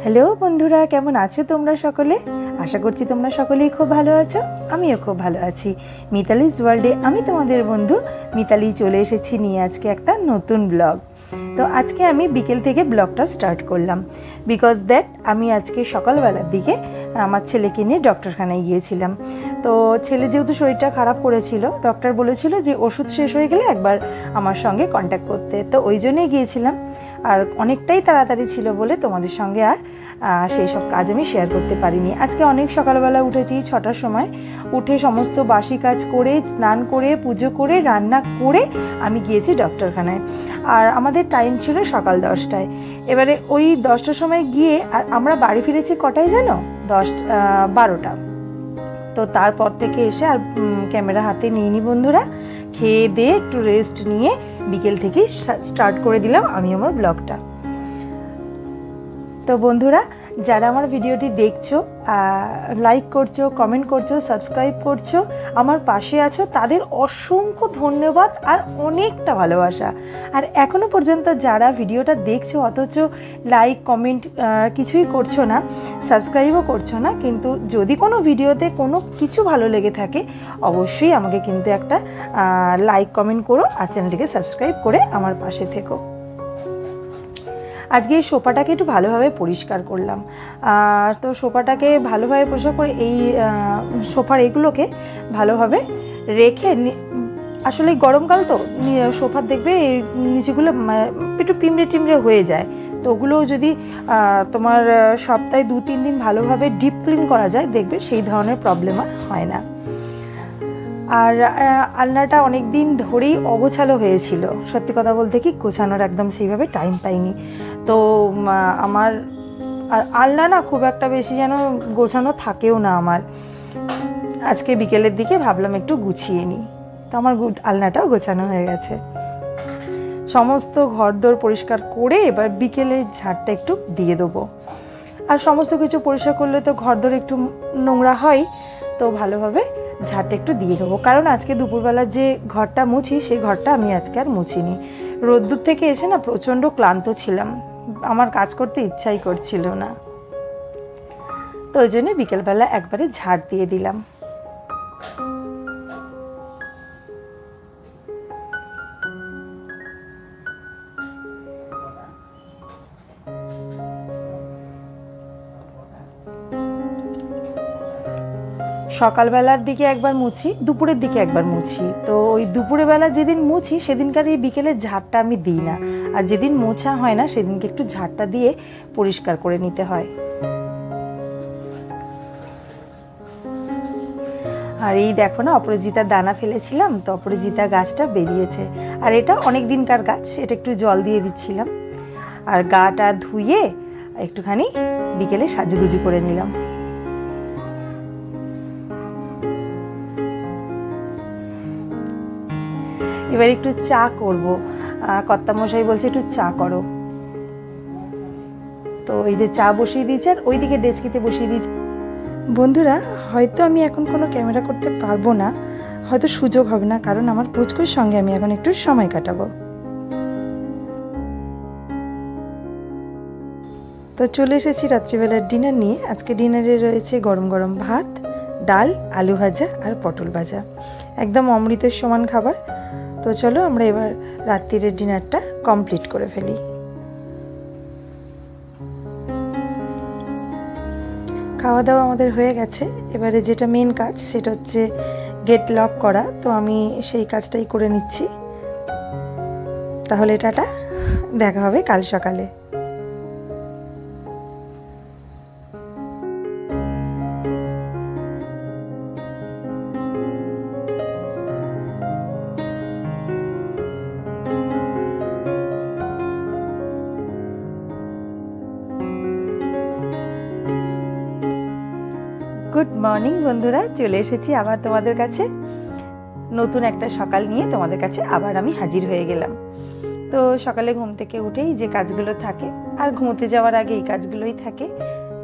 Hello বন্ধুরা, কেমন আছো তোমরা সকলে? আশা করছি তোমরা সকলেই খুব ভালো আছো। আমিও খুব ভালো আছি। মিতালিস ওয়ার্ল্ডে আমি তোমাদের বন্ধু মিতালি চলে এসেছি নিয়ে আজকে একটা নতুন ব্লগ। তো আজকে আমি বিকেল থেকে ব্লগটা স্টার্ট করলাম বিকজ দ্যাট আমি আজকে সকালবেলার দিকে আমার ছেলেকে নিয়ে ডক্টরখানায় গিয়েছিলাম। তো ছেলে যেহেতু শরীরটা খারাপ করেছিল, ডক্টর বলেছিল যে ওষুধ শেষ হয়ে গেলে একবার আমার সঙ্গে কন্ট্যাক্ট করতে, তো ওই জন্যই গিয়েছিলাম। আর অনেকটাই তাড়াতাড়ি ছিল বলে তোমাদের সঙ্গে আর সেই সব কাজ আমি শেয়ার করতে পারিনি। আজকে অনেক সকালবেলা উঠেছি, 6টার সময় উঠে সমস্ত বাসি কাজ করে, স্নান করে, পুজো করে, রান্না করে আমি গিয়েছি ডক্টরখানায়। আর আমাদের টাইম ছিল সকাল 10টায়। এবারে ওই 10টার সময় গিয়ে আর আমরা বাড়ি ফিরেছি কটায় জানো? 12টা। তো তারপর থেকে এসে আর ক্যামেরা হাতে নিইনি বন্ধুরা। খেয়ে দিয়ে একটু রেস্ট নিয়ে বিকেল থেকেই স্টার্ট করে দিলাম আমি আমার ব্লগটা। তো বন্ধুরা, যারা আমার ভিডিওটি দেখছো, লাইক করছো, কমেন্ট করছো, সাবস্ক্রাইব করছো, আমার পাশে আছো, তাদের অসংখ্য ধন্যবাদ আর অনেকটা ভালোবাসা। আর এখনও পর্যন্ত যারা ভিডিওটা দেখছো অথচ লাইক কমেন্ট কিছুই করছো না, সাবস্ক্রাইবও করছো না, কিন্তু যদি কোনো ভিডিওতে কোনো কিছু ভালো লেগে থাকে অবশ্যই আমাকে কিন্তু একটা লাইক কমেন্ট করো আর চ্যানেলটিকে সাবস্ক্রাইব করে আমার পাশে থেকো। আজকে এই সোফাটাকে একটু ভালোভাবে পরিষ্কার করলাম। তো সোফাটাকে ভালোভাবে পরিষ্কার করে এই সোফার এগুলোকে ভালোভাবে রেখে, আসলে গরমকাল তো সোফার দেখবে এই নিচেগুলো একটু পিমড়ে টিমড়ে হয়ে যায়, তো ওগুলোও যদি তোমার সপ্তাহে 2-3 দিন ভালোভাবে ডিপ ক্লিন করা যায় দেখবে সেই ধরনের প্রবলেম আর হয় না। আর আলনাটা অনেক দিন ধরেই অগোছালো হয়েছিল, সত্যি কথা বলতে কি গোছানোর একদম সেইভাবে টাইম পাইনি। তো আমার আর আলনা না খুব একটা বেশি যেন গোছানো থাকেও না আমার। আজকে বিকেলের দিকে ভাবলাম একটু গুছিয়ে নিই, তো আমার আলনাটাও গোছানো হয়ে গেছে। সমস্ত ঘরদোর পরিষ্কার করে এবার বিকেলে ঝাড়টা একটু দিয়ে দেবো। আর সমস্ত কিছু পরিষ্কার করলে তো ঘরদোর একটু নোংরা হয়, তো ভালোভাবে ঝাড়টা একটু দিয়ে দেবো। কারণ আজকে দুপুরবেলা যে ঘরটা মুছি সেই ঘরটা আমি আজকে আর মুছিনি। রোদ্দুর থেকে এসে না প্রচণ্ড ক্লান্ত ছিলাম, আমার কাজ করতে ইচ্ছাই করছিল না, তো ওই জন্য বিকেলবেলা একবারে ঝাড় দিয়ে দিলাম। সকালবেলার দিকে একবার মুছি, দুপুরের দিকে একবার মুছি। তো ওই দুপুরের বেলা যেদিন মুছি সেদিনকার এই বিকেলের ঝাড়টা আমি দিই না, আর যেদিন মোছা হয় না সেদিনকে একটু ঝাড়টা দিয়ে পরিষ্কার করে নিতে হয়। আর এই দেখো না, অপরাজিতার দানা ফেলেছিলাম, তো অপরাজিতা গাছটা বেরিয়েছে। আর এটা অনেক দিনকার গাছ, এটা একটু জল দিয়ে দিচ্ছিলাম। আর গাটা ধুয়ে একটুখানি বিকেলে সাজুগুজু করে নিলাম। এবার একটু চা করব, কর্তামশাই বলছে একটু চা করো, তো এই যে চা বসিয়ে দিয়েছে আর ওইদিকে ডেস্কিতে বসিয়ে দিয়েছে। বন্ধুরা, হয়তো আমি এখন কোনো ক্যামেরা করতে পারবো না, হয়তো সুযোগ হবে না, কারণ আমার পুচকুর সঙ্গে আমি এখন একটু সময় কাটাবো। তো চলে এসেছি রাত্রিবেলার ডিনার নিয়ে। আজকে ডিনারে রয়েছে গরম গরম ভাত, ডাল, আলু ভাজা আর পটল ভাজা, একদম অমৃতের সমান খাবার। তো চলো আমরা এবার রাত্রিরের ডিনারটা কমপ্লিট করে ফেলি। খাওয়া দাওয়া আমাদের হয়ে গেছে, এবারে যেটা মেন কাজ সেটা হচ্ছে গেট লক করা, তো আমি সেই কাজটাই করে নিচ্ছি। তাহলে টাটা, দেখা হবে কাল সকালে। গুড মর্নিং বন্ধুরা, চলে এসেছি আবার তোমাদের কাছে নতুন একটা সকাল নিয়ে। তোমাদের কাছে আবার আমি হাজির হয়ে গেলাম। তো সকালে ঘুম থেকে উঠেই যে কাজগুলো থাকে, আর ঘুমোতে যাওয়ার আগে এই কাজগুলোই থাকে,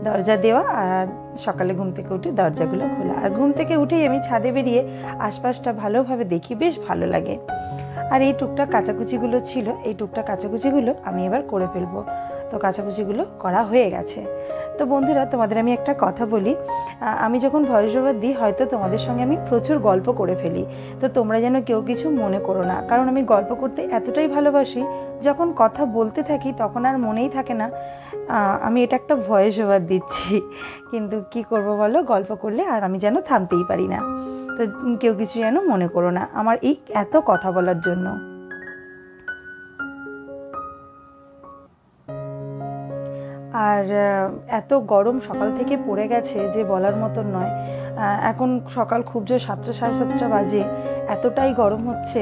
দরজা দেওয়া আর সকালে ঘুম থেকে উঠে দরজাগুলো খোলা। আর ঘুম থেকে উঠেই আমি ছাদে বেরিয়ে আশপাশটা ভালোভাবে দেখি, বেশ ভালো লাগে। আর এই টুকটাক কাচাকুচিগুলো ছিল, এই টুকটাক কাচাকুচিগুলো আমি এবার করে ফেলবো। তো কাচাকুচিগুলো করা হয়ে গেছে। তো বন্ধুরা, তোমাদের আমি একটা কথা বলি, আমি যখন ভয়েস ওভার দিই হয়তো তোমাদের সঙ্গে আমি প্রচুর গল্প করে ফেলি, তো তোমরা যেন কেউ কিছু মনে করো না, কারণ আমি গল্প করতে এতটাই ভালোবাসি, যখন কথা বলতে থাকি তখন আর মনেই থাকে না আমি এটা একটা ভয়েস ওভার দিচ্ছি। কিন্তু কি করব বলো, গল্প করলে আর আমি যেন থামতেই পারি না। তো কেউ কিছু যেন মনে করো না আমার এই এত কথা বলার জন্য। আর এত গরম সকাল থেকে পড়ে গেছে যে বলার মতন নয়। এখন সকাল খুব জোর 7টা সাড়ে 7টা বাজে, এতটাই গরম হচ্ছে,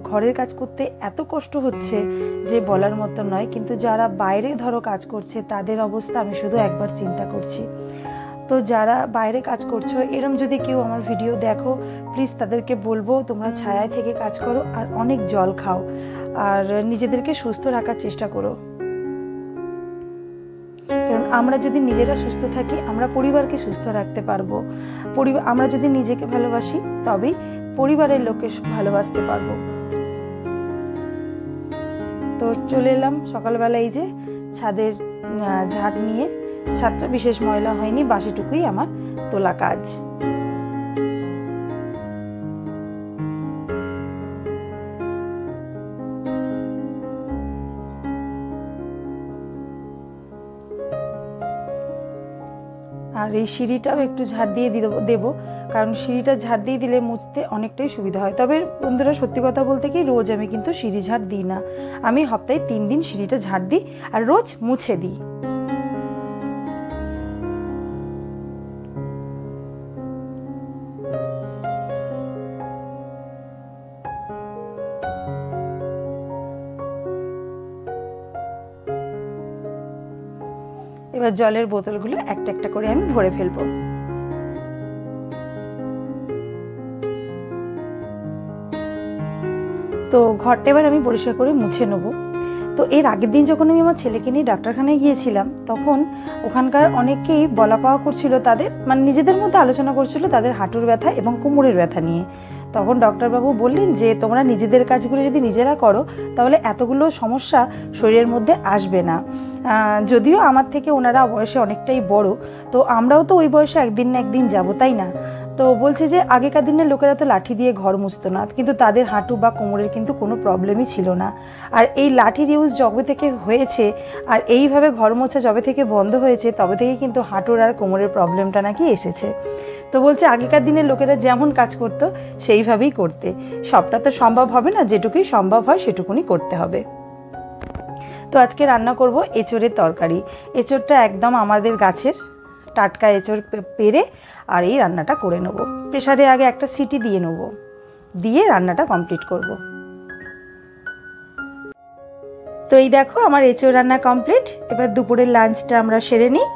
ঘরের কাজ করতে এত কষ্ট হচ্ছে যে বলার মতো নয়। কিন্তু যারা বাইরে ধরো কাজ করছে তাদের অবস্থা আমি শুধু একবার চিন্তা করছি। তো যারা বাইরে কাজ করছো, এরম যদি কেউ আমার ভিডিও দেখো, প্লিজ তাদেরকে বলবো তোমরা ছায়ায় থেকে কাজ করো আর অনেক জল খাও আর নিজেদেরকে সুস্থ রাখার চেষ্টা করো। কারণ আমরা যদি নিজেরা সুস্থ থাকি আমরা পরিবারকে সুস্থ রাখতে পারবো। আমরা যদি নিজেকে ভালোবাসি তবেই পরিবারের লোককে ভালোবাসতে পারবো। তো চলে এলাম সকালবেলা, এই যে ছাদের ঝাড় নিয়ে। ছাদটা বিশেষ ময়লা হয়নি, বাসিটুকুই আমার তোলা কাজ। আর এই সিঁড়িটাও একটু ঝাড় দিয়ে দেবো, কারণ সিঁড়িটা ঝাড় দিয়ে দিলে মুছতে অনেকটাই সুবিধা হয়। তবে বন্ধুরা, সত্যি কথা বলতে কি, রোজ আমি কিন্তু সিঁড়ি ঝাড় দিই না, আমি সপ্তাহে 3 দিন সিঁড়িটা ঝাড় দিই আর রোজ মুছে দিই। এবার জলের বোতলগুলো একটা একটা করে আমি ভরে ফেলবো। তো ঘরটা এবার আমি পরিষ্কার করে মুছে নেবো। তো এর আগের দিন যখন আমি আমার ছেলেকে নিয়ে ডাক্তারখানায় গিয়েছিলাম, তখন ওখানকার অনেকেই বলা পাওয়া করছিল, তাদের মানে নিজেদের মধ্যে আলোচনা করছিল তাদের হাঁটুর ব্যথা এবং কোমরের ব্যথা নিয়ে। তখন ডক্টরবাবু বললেন যে তোমরা নিজেদের কাজগুলো যদি নিজেরা করো তাহলে এতগুলো সমস্যা শরীরের মধ্যে আসবে না। যদিও আমার থেকে ওনারা বয়সে অনেকটাই বড়, তো আমরাও তো ওই বয়সে একদিন না একদিন যাবো, তাই না? তো বলছে যে আগেকার দিনের লোকেরা তো লাঠি দিয়ে ঘর মুছতো না, কিন্তু তাদের হাঁটু বা কোমরের কিন্তু কোনো প্রবলেমই ছিল না। আর এই লাঠির ইউজ যবে থেকে হয়েছে আর এইভাবে ঘর মোছা যবে থেকে বন্ধ হয়েছে, তবে থেকে কিন্তু হাঁটুর আর কোমরের প্রবলেমটা নাকি এসেছে। তো বলছে আগেকার দিনের লোকেরা যেমন কাজ করতো সেইভাবেই করতে। সবটা তো সম্ভব হবে না, যেটুকুই সম্ভব হয় সেটুকুনি করতে হবে। তো আজকে রান্না করব এঁচোড়ের তরকারি। এঁচোড়টা একদম আমাদের গাছের টাটকা এঁচোড় পেরে আর এই রান্নাটা করে নেব। প্রেসারে আগে একটা সিটি দিয়ে নেব, দিয়ে রান্নাটা কমপ্লিট করব। তো এই দেখো আমার এঁচোড় রান্না কমপ্লিট। এবার দুপুরের লাঞ্চটা আমরা সেরে নিই।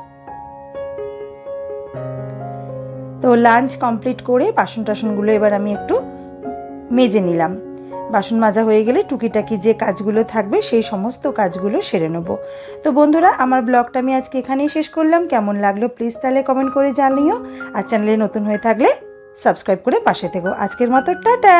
তো লাঞ্চ কমপ্লিট করে বাসন টাসনগুলো এবার আমি একটু মেজে নিলাম। বাসন মাজা হয়ে গেলে টুকিটাকি যে কাজগুলো থাকবে সেই সমস্ত কাজগুলো সেরে নেব। তো বন্ধুরা, আমার ব্লগটা আমি আজকে এখানেই শেষ করলাম। কেমন লাগলো প্লিজ তাহলে কমেন্ট করে জানিও, আর চ্যানেলে নতুন হয়ে থাকলে সাবস্ক্রাইব করে পাশে থেকো। আজকের মতো টাটা।